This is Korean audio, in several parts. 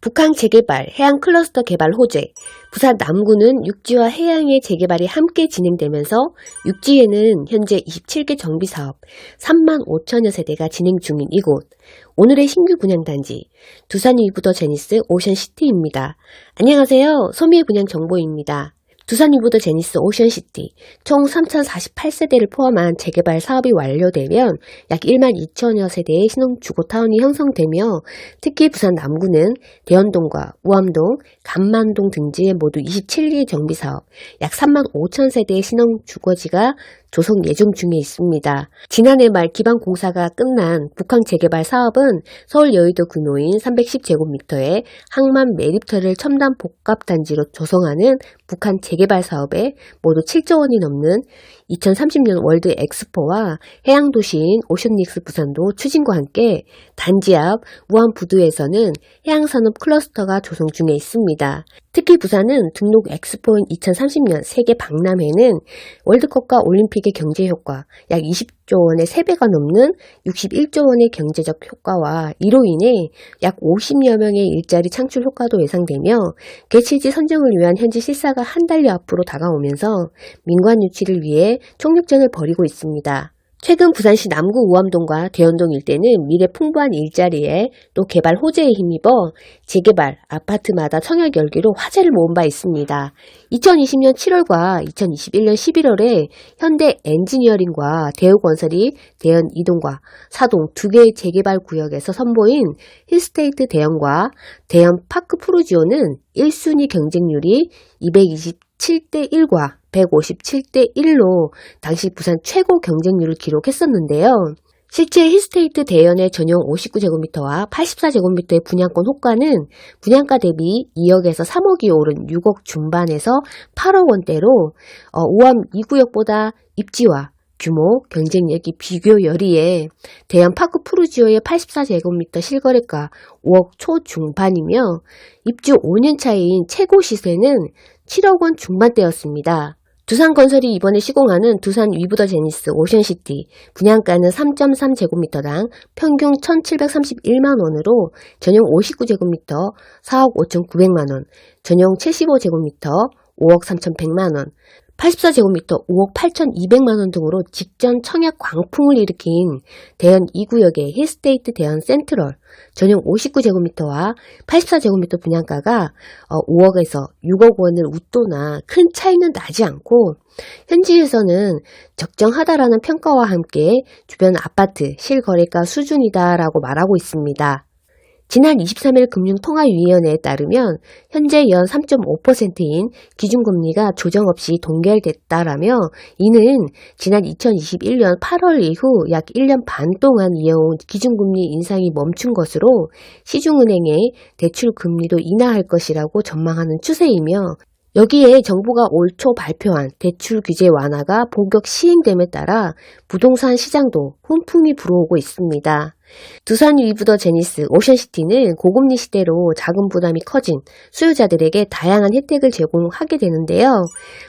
북항 재개발, 해양 클러스터 개발 호재, 부산 남구는 육지와 해양의 재개발이 함께 진행되면서 육지에는 현재 27개 정비사업 3만 5천여 세대가 진행 중인 이곳. 오늘의 신규 분양단지, 두산 위브더 제니스 오션시티입니다. 안녕하세요. 소미의 분양 정보입니다. 두산 위브더 제니스 오션시티 총 3,048세대를 포함한 재개발 사업이 완료되면 약 1만 2천여 세대의 신혼주거타운이 형성되며 특히 부산 남구는 대연동과 우암동, 감만동 등지에 모두 27개 정비사업 약 3만 5천 세대의 신혼주거지가 조성 예정 중에 있습니다. 지난해 말 기반 공사가 끝난 북항 재개발 사업은 서울 여의도 근호인 310제곱미터의 항만 매립터를 첨단 복합단지로 조성하는 북한 재개발 사업에 모두 7조 원이 넘는 2030년 월드 엑스포와 해양도시인 오션닉스 부산도 추진과 함께 단지 앞 우암 부두에서는 해양산업 클러스터가 조성 중에 있습니다. 특히 부산은 등록 엑스포인 2030년 세계 박람회는 월드컵과 올림픽의 경제 효과 약 20조 원의 3배가 넘는 61조 원의 경제적 효과와 이로 인해 약 50여 명의 일자리 창출 효과도 예상되며 개최지 선정을 위한 현지 실사가 한 달여 앞으로 다가오면서 민관 유치를 위해 총력전을 벌이고 있습니다. 최근 부산시 남구 우암동과 대연동 일대는 미래 풍부한 일자리에 또 개발 호재에 힘입어 재개발, 아파트마다 청약 열기로 화제를 모은 바 있습니다. 2020년 7월과 2021년 11월에 현대 엔지니어링과 대우건설이 대연 2동과 4동 2개의 재개발 구역에서 선보인 힐스테이트 대연과 대연 파크 프루지오는 1순위 경쟁률이 227대 1과 157대 1로 당시 부산 최고 경쟁률을 기록했었는데요. 실제 힐스테이트 대연의 전용 59제곱미터와 84제곱미터의 분양권 호가는 분양가 대비 2억에서 3억이 오른 6억 중반에서 8억 원대로 우암 2구역보다 입지와 규모, 경쟁력이 비교 열이에 대연 파크 프루지오의 84제곱미터 실거래가 5억 초중반이며 입주 5년 차인 최고 시세는 7억 원 중반대였습니다. 두산건설이 이번에 시공하는 두산 위브더 제니스 오션시티 분양가는 3.3제곱미터당 평균 1,731만원으로 전용 59제곱미터 4억 5,900만원, 전용 75제곱미터 5억 3,100만원, 84제곱미터 5억 8,200만원 등으로 직전 청약 광풍을 일으킨 대연 2구역의 힐스테이트 대연 센트럴 전용 59제곱미터와 84제곱미터 분양가가 5억에서 6억 원을 웃도나 큰 차이는 나지 않고 현지에서는 적정하다라는 평가와 함께 주변 아파트 실거래가 수준이다라고 말하고 있습니다. 지난 23일 금융통화위원회에 따르면 현재 연 3.5%인 기준금리가 조정 없이 동결됐다라며 이는 지난 2021년 8월 이후 약 1년 반 동안 이어온 기준금리 인상이 멈춘 것으로 시중은행의 대출금리도 인하할 것이라고 전망하는 추세이며 여기에 정부가 올 초 발표한 대출 규제 완화가 본격 시행됨에 따라 부동산 시장도 훈풍이 불어오고 있습니다. 두산 위브더 제니스 오션시티는 고금리 시대로 자금 부담이 커진 수요자들에게 다양한 혜택을 제공하게 되는데요.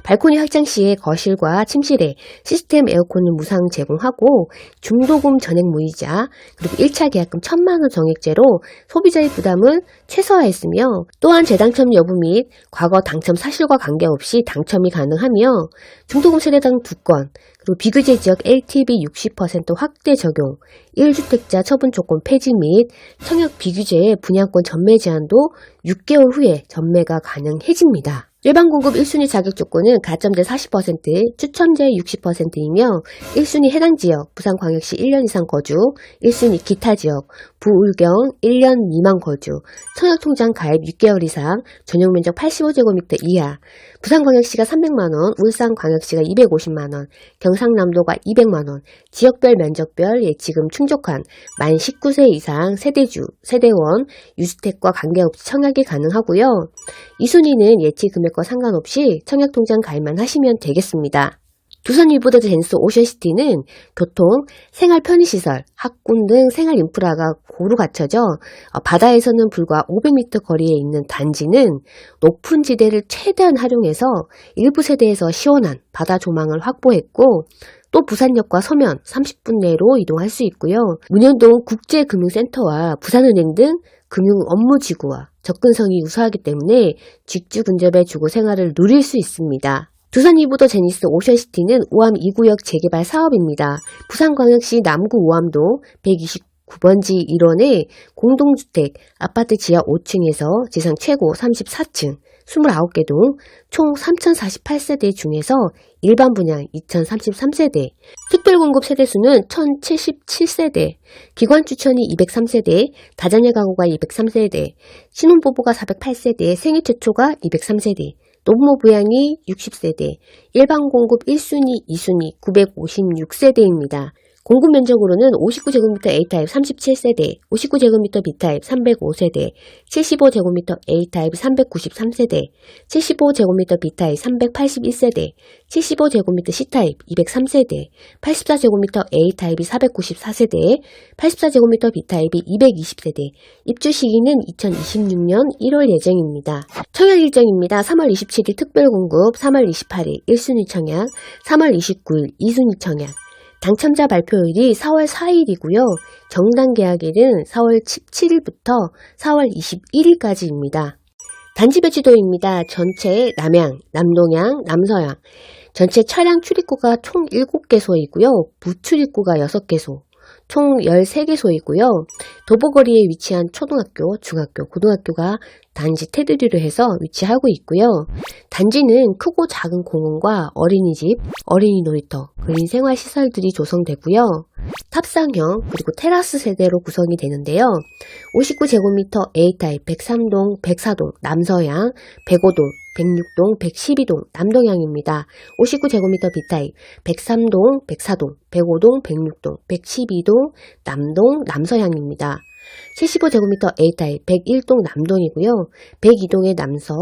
발코니 확장 시에 거실과 침실에 시스템 에어컨을 무상 제공하고 중도금 전액 무이자 그리고 1차 계약금 1,000만 원 정액제로 소비자의 부담을 최소화했으며 또한 재당첨 여부 및 과거 당첨 사실과 관계없이 당첨이 가능하며 중도금 세대당 2건 그리고 비규제 지역 LTV 60% 확대 적용, 1주택자 처분 조건 폐지 및 청약 비규제의 분양권 전매 제한도 6개월 후에 전매가 가능해집니다. 일반 공급 1순위 자격 조건은 가점제 40%, 추첨제 60%이며 1순위 해당 지역, 부산광역시 1년 이상 거주, 1순위 기타 지역, 부울경 1년 미만 거주, 청약통장 가입 6개월 이상, 전용 면적 85제곱미터 이하, 부산광역시가 300만원, 울산광역시가 250만원, 경상남도가 200만원, 지역별 면적별 예치금 충족한 만 19세 이상 세대주, 세대원, 유주택과 관계없이 청약이 가능하고요. 2순위는 예치 금액과 상관없이 청약통장 가입만 하시면 되겠습니다. 두산 위브더 제니스 오션시티는 교통, 생활 편의시설, 학군 등 생활 인프라가 고루 갖춰져 바다에서는 불과 500m 거리에 있는 단지는 높은 지대를 최대한 활용해서 일부 세대에서 시원한 바다 조망을 확보했고 또 부산역과 서면 30분 내로 이동할 수 있고요. 문현동 국제금융센터와 부산은행 등 금융 업무지구와 접근성이 우수하기 때문에 직주 근접의 주거 생활을 누릴 수 있습니다. 두산 이부도 제니스 오션시티는 우암 2구역 재개발 사업입니다. 부산광역시 남구 우암도 129번지 1원의 공동주택 아파트 지하 5층에서 지상 최고 34층 29개 동 총 3048세대 중에서 일반 분양 2033세대, 특별공급 세대수는 1077세대, 기관 추천이 203세대, 다자녀 가구가 203세대, 신혼부부가 408세대, 생애 최초가 203세대, 노부모 부양이 60세대, 일반 공급 1순위, 2순위 956세대입니다. 공급 면적으로는 59제곱미터 A타입 37세대, 59제곱미터 B타입 305세대, 75제곱미터 A타입 393세대, 75제곱미터 B타입 381세대, 75제곱미터 C타입 203세대, 84제곱미터 A타입이 494세대, 84제곱미터 B타입이 220세대, 입주 시기는 2026년 1월 예정입니다. 청약 일정입니다. 3월 27일 특별공급, 3월 28일 1순위 청약, 3월 29일 2순위 청약, 당첨자 발표일이 4월 4일이고요. 정당 계약일은 4월 17일부터 4월 21일까지입니다. 단지 배치도입니다. 전체 남양, 남동양, 남서양. 전체 차량 출입구가 총 7개소이고요. 부출입구가 6개소. 총 13개소이고요. 도보거리에 위치한 초등학교, 중학교, 고등학교가 단지 테두리로 해서 위치하고 있고요. 단지는 크고 작은 공원과 어린이집, 어린이 놀이터, 그린 생활시설들이 조성되고요. 탑상형 그리고 테라스 세대로 구성이 되는데요. 59제곱미터 A타입 103동, 104동, 남서양, 105동, 106동, 112동, 남동향입니다. 59제곱미터 B타입 103동, 104동, 105동, 106동, 112동, 남동, 남서향입니다. 75제곱미터 A타입 101동 남동이고요. 102동의 남서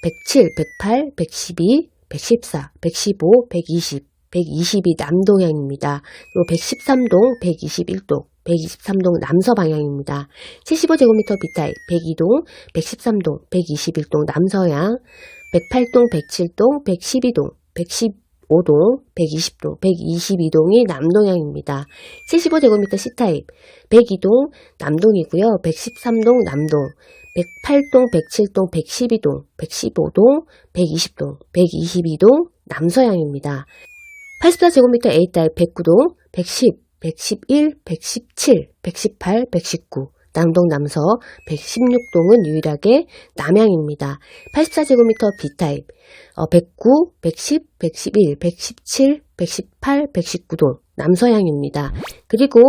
107, 108, 112, 114, 115, 120, 122 남동향입니다. 그리고 113동, 121동, 123동 남서 방향입니다. 75제곱미터 B타입 102동, 113동, 121동 남서향, 108동, 107동, 112동, 115동, 120동, 122동이 남동향입니다. 75제곱미터 C타입 102동 남동이고요. 113동 남동, 108동, 107동, 112동, 115동, 120동, 122동 남서향입니다. 84제곱미터 A타입 109동, 110, 111, 117, 118, 119, 남동 남서 116동은 유일하게 남향입니다. 84제곱미터 B타입 109, 110, 111, 117, 118, 119동 남서향입니다. 그리고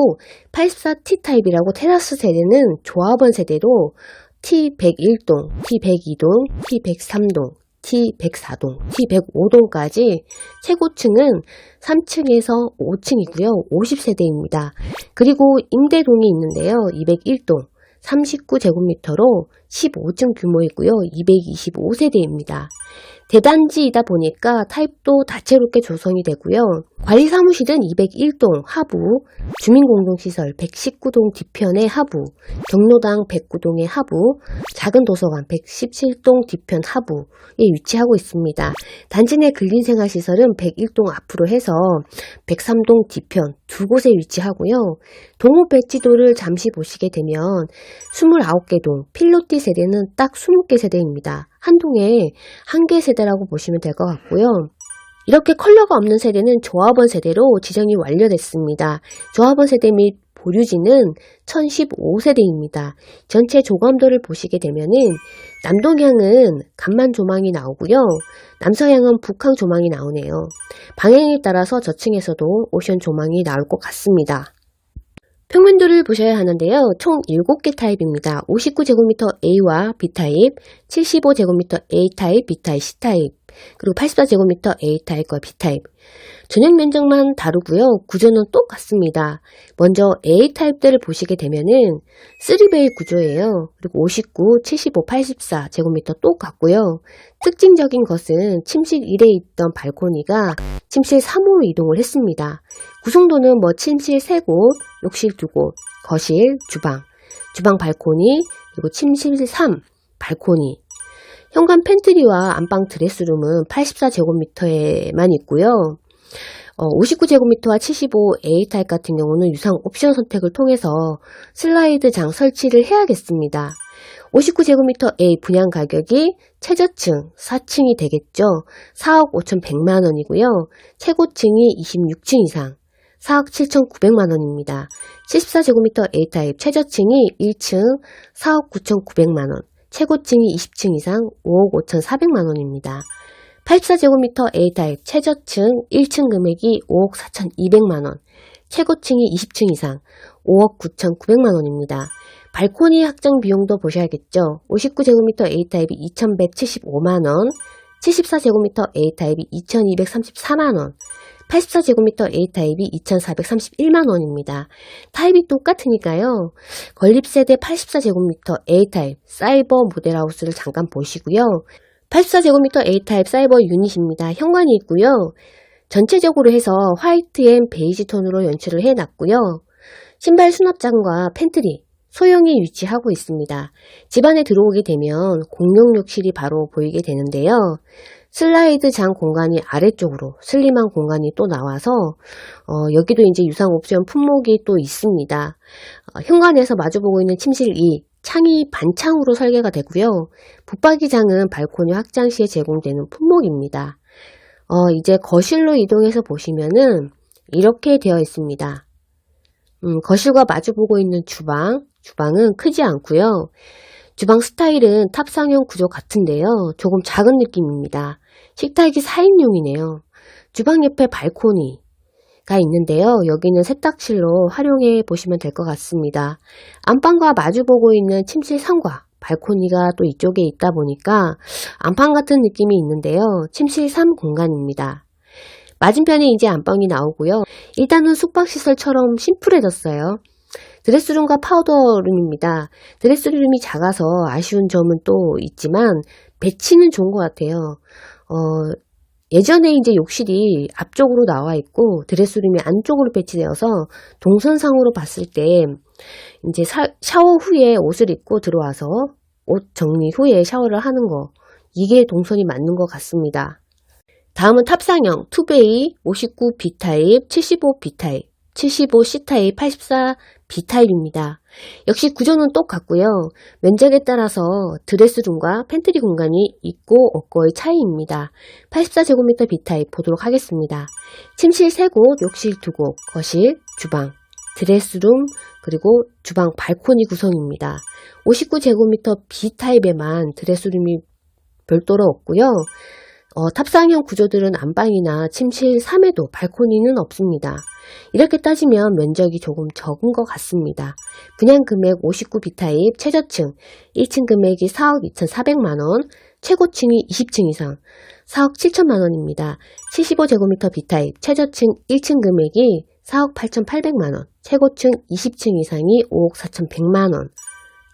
84T타입이라고 테라스 세대는 조합원 세대로 T101동, T102동, T103동, T104동, T105동까지 최고층은 3층에서 5층이고요. 50세대입니다. 그리고 임대동이 있는데요. 201동, 39제곱미터로 15층 규모이고요. 225세대입니다. 대단지이다 보니까 타입도 다채롭게 조성이 되고요. 관리사무실은 201동 하부, 주민공동시설 119동 뒤편의 하부, 경로당 109동의 하부, 작은 도서관 117동 뒤편 하부에 위치하고 있습니다. 단지 내 근린생활시설은 101동 앞으로 해서 103동 뒤편 두 곳에 위치하고요. 동호 배치도를 잠시 보시게 되면 29개 동, 필로티 세대는 딱 20개 세대입니다. 한 동에 1개 세대라고 보시면 될 것 같고요. 이렇게 컬러가 없는 세대는 조합원 세대로 지정이 완료됐습니다. 조합원 세대 및 보류지는 1015세대입니다. 전체 조감도를 보시게 되면은 남동향은 간만 조망이 나오고요. 남서향은 북항 조망이 나오네요. 방향에 따라서 저층에서도 오션 조망이 나올 것 같습니다. 평면도를 보셔야 하는데요. 총 7개 타입입니다. 59제곱미터 A와 B타입, 75제곱미터 A타입, B타입, C타입, 그리고 84제곱미터 A타입과 B타입. 전용 면적만 다르고요. 구조는 똑같습니다. 먼저 A타입들을 보시게 되면은 3베이 구조예요. 그리고 59, 75, 84제곱미터 똑같고요. 특징적인 것은 침실 1에 있던 발코니가 침실 3호로 이동을 했습니다. 구성도는 침실 3곳, 욕실 2곳, 거실, 주방, 주방 발코니, 그리고 침실 3, 발코니. 현관 팬트리와 안방 드레스룸은 84제곱미터에만 있고요. 59제곱미터와 75A 타입 같은 경우는 유상 옵션 선택을 통해서 슬라이드장 설치를 해야겠습니다. 59제곱미터 A 분양 가격이 최저층 4층이 되겠죠. 4억 5,100만원이고요. 최고층이 26층 이상 4억 7,900만원입니다. 74제곱미터 A 타입 최저층이 1층 4억 9,900만원, 최고층이 20층 이상 5억 5,400만원입니다. 84제곱미터 A 타입 최저층 1층 금액이 5억 4,200만원, 최고층이 20층 이상 5억 9,900만원입니다. 발코니 확장 비용도 보셔야겠죠. 59제곱미터 A 타입이 2,175만원, 74제곱미터 A 타입이 2,234만원, 84제곱미터 A 타입이 2,431만원입니다. 타입이 똑같으니까요. 건립세대 84제곱미터 A 타입 사이버 모델하우스를 잠깐 보시고요. 84제곱미터 A 타입 사이버 유닛입니다. 현관이 있고요. 전체적으로 해서 화이트 앤 베이지 톤으로 연출을 해놨고요. 신발 수납장과 팬트리 소형이 위치하고 있습니다. 집 안에 들어오게 되면 공용 욕실이 바로 보이게 되는데요. 슬라이드 장 공간이 아래쪽으로 슬림한 공간이 또 나와서 여기도 이제 유상 옵션 품목이 또 있습니다. 현관에서 마주보고 있는 침실 2, 창이 반창으로 설계가 되고요. 붙박이장은 발코니 확장 시에 제공되는 품목입니다. 이제 거실로 이동해서 보시면은 이렇게 되어 있습니다. 거실과 마주보고 있는 주방은 크지 않고요. 주방 스타일은 탑상형 구조 같은데요. 조금 작은 느낌입니다. 식탁이 4인용이네요. 주방 옆에 발코니가 있는데요. 여기는 세탁실로 활용해 보시면 될 것 같습니다. 안방과 마주보고 있는 침실 3과 발코니가 또 이쪽에 있다 보니까 안방 같은 느낌이 있는데요. 침실 3 공간입니다. 맞은편에 이제 안방이 나오고요. 일단은 숙박시설처럼 심플해졌어요. 드레스룸과 파우더룸입니다. 드레스룸이 작아서 아쉬운 점은 또 있지만 배치는 좋은 것 같아요. 예전에 이제 욕실이 앞쪽으로 나와 있고 드레스룸이 안쪽으로 배치되어서 동선상으로 봤을 때 이제 샤워 후에 옷을 입고 들어와서 옷 정리 후에 샤워를 하는 거, 이게 동선이 맞는 것 같습니다. 다음은 탑상형 2베이 59B타입, 75B타입, 75C타입, 84B타입입니다. 역시 구조는 똑같고요. 면적에 따라서 드레스룸과 팬트리 공간이 있고 없고의 차이입니다. 84제곱미터 B타입 보도록 하겠습니다. 침실 3곳, 욕실 2곳, 거실, 주방, 드레스룸, 그리고 주방 발코니 구성입니다. 59제곱미터 B타입에만 드레스룸이 별도로 없고요. 탑상형 구조들은 안방이나 침실 3에도 발코니는 없습니다. 이렇게 따지면 면적이 조금 적은 것 같습니다. 분양 금액 59B타입 최저층 1층 금액이 4억 2,400만원, 최고층이 20층 이상 4억 7천만원입니다. 75제곱미터 B타입 최저층 1층 금액이 4억 8,800만원, 최고층 20층 이상이 5억 4,100만원.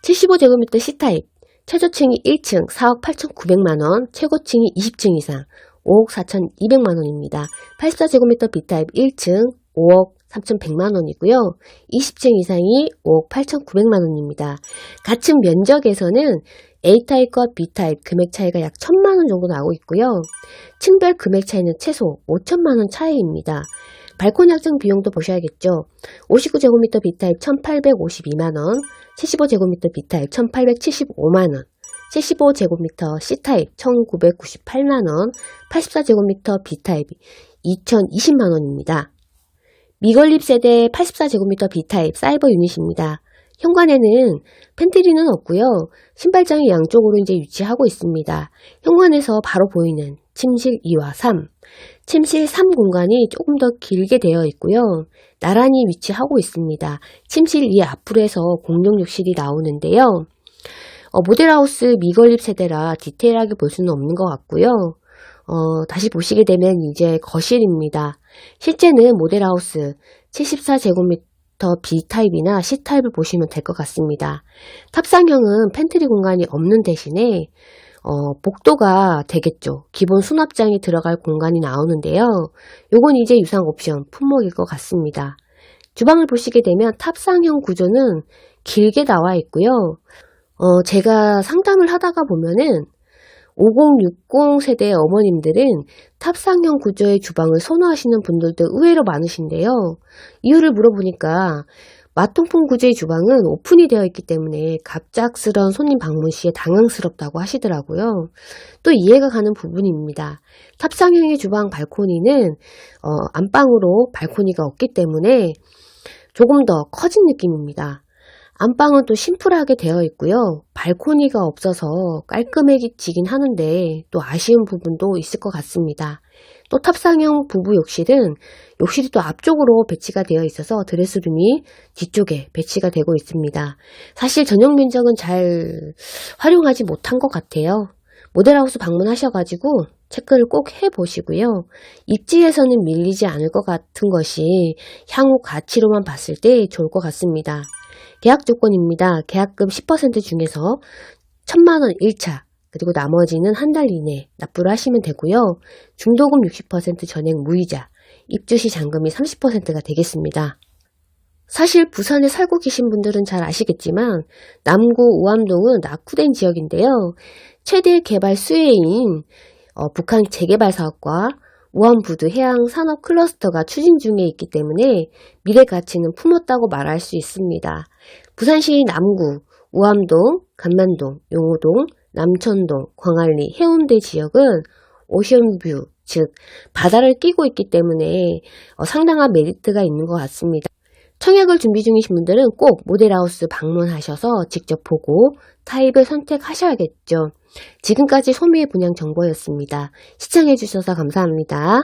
75제곱미터 C타입 최저층이 1층 4억 8,900만원, 최고층이 20층 이상 5억 4,200만원입니다. 84제곱미터 B타입 1층 5억 3,100만원이고요. 20층 이상이 5억 8,900만원입니다. 같은 면적에서는 A타입과 B타입 금액 차이가 약 1,000만원 정도 나오고 있고요. 층별 금액 차이는 최소 5천만원 차이입니다. 발코니 확장 비용도 보셔야겠죠. 59제곱미터 B타입 1,852만원, 75제곱미터 B타입 1,875만원, 75제곱미터 C타입 1,998만원, 84제곱미터 B타입 2,020만원입니다. 미건립 세대 84제곱미터 B타입 사이버 유닛입니다. 현관에는 팬트리는 없고요. 신발장이 양쪽으로 이제 위치하고 있습니다. 현관에서 바로 보이는 침실 2와 3. 침실 3 공간이 조금 더 길게 되어 있고요. 나란히 위치하고 있습니다. 침실 2 앞으로 해서 공용 욕실이 나오는데요. 모델하우스 미건립 세대라 디테일하게 볼 수는 없는 것 같고요. 다시 보시게 되면 이제 거실입니다. 실제는 모델하우스 74제곱미터 B타입이나 C타입을 보시면 될 것 같습니다. 탑상형은 팬트리 공간이 없는 대신에 복도가 되겠죠. 기본 수납장이 들어갈 공간이 나오는데요. 요건 이제 유상 옵션 품목일 것 같습니다. 주방을 보시게 되면 탑상형 구조는 길게 나와 있고요. 제가 상담을 하다가 보면은 5060 세대의 어머님들은 탑상형 구조의 주방을 선호하시는 분들도 의외로 많으신데요. 이유를 물어보니까 마통풍 구조의 주방은 오픈이 되어 있기 때문에 갑작스러운 손님 방문 시에 당황스럽다고 하시더라고요. 또 이해가 가는 부분입니다. 탑상형의 주방 발코니는 안방으로 발코니가 없기 때문에 조금 더 커진 느낌입니다. 안방은 또 심플하게 되어 있고요. 발코니가 없어서 깔끔해지긴 하는데 또 아쉬운 부분도 있을 것 같습니다. 또 탑상형 부부 욕실은 욕실이 또 앞쪽으로 배치가 되어 있어서 드레스룸이 뒤쪽에 배치가 되고 있습니다. 사실 전용 면적은 잘 활용하지 못한 것 같아요. 모델하우스 방문하셔가지고 체크를 꼭 해보시고요. 입지에서는 밀리지 않을 것 같은 것이 향후 가치로만 봤을 때 좋을 것 같습니다. 계약 조건입니다. 계약금 10% 중에서 1,000만원 1차, 그리고 나머지는 한 달 이내 납부를 하시면 되고요. 중도금 60% 전액 무이자, 입주시 잔금이 30%가 되겠습니다. 사실 부산에 살고 계신 분들은 잘 아시겠지만 남구 우암동은 낙후된 지역인데요. 최대 개발 수혜인 북한 재개발 사업과 우암부두 해양산업 클러스터가 추진 중에 있기 때문에 미래 가치는 품었다고 말할 수 있습니다. 부산시 남구, 우암동, 간만동, 용호동, 남천동, 광안리, 해운대 지역은 오션뷰, 즉 바다를 끼고 있기 때문에 상당한 메리트가 있는 것 같습니다. 청약을 준비 중이신 분들은 꼭 모델하우스 방문하셔서 직접 보고 타입을 선택하셔야겠죠. 지금까지 소미의 분양 정보였습니다. 시청해주셔서 감사합니다.